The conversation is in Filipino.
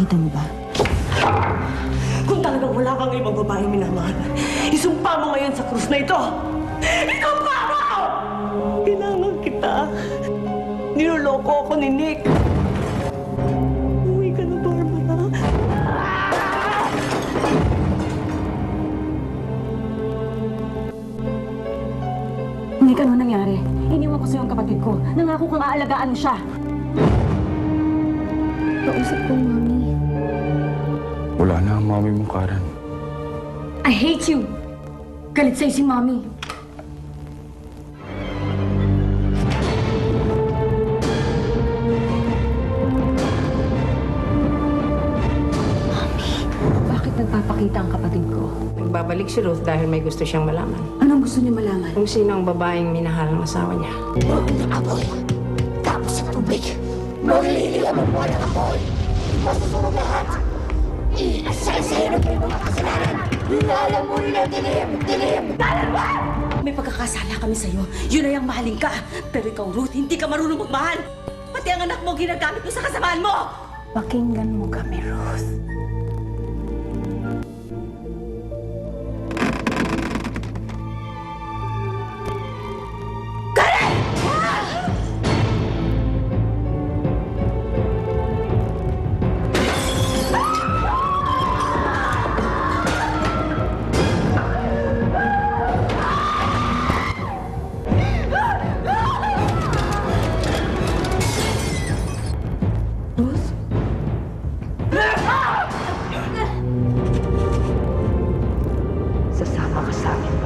Nakita mo ba? Kung talagang wala kang ibang babaeng minamahal, isumpa mo ngayon sa krus na ito! Isumpa mo! Kailangan kita. Niloloko ako ni Nick. Uwi ka na, Barbara. Nick, ano nangyari? Iniwan ko sa'yo ang kapatid ko. Nangako kang aalagaan mo siya. Kausap ko, Mami. Wala na ang mami mo, Karen. I hate you! Galit sa'yo si Mommy. Bakit nagpapakita ang kapatid ko? Nagbabalik si Ruth dahil may gusto siyang malaman. Anong gusto niyo malaman? Kung sino ang babaeng minahal ng asawa niya. Apoy. Tapos sa tubig. Magliliya mo mo ng apoy. Masusunog lahat. Iasay-sayo na kayo mga kasalanan. Alam mo na dilim, dilim. Dalawa! May pagkakasala kami sa'yo. Yun ay ang mahalin ka. Pero ikaw, Ruth, hindi ka marunong magmahal. Pati ang anak mo ginagamit mo sa kasamaan mo! Pakinggan mo kami, Ruth. Sasama ka sa amin.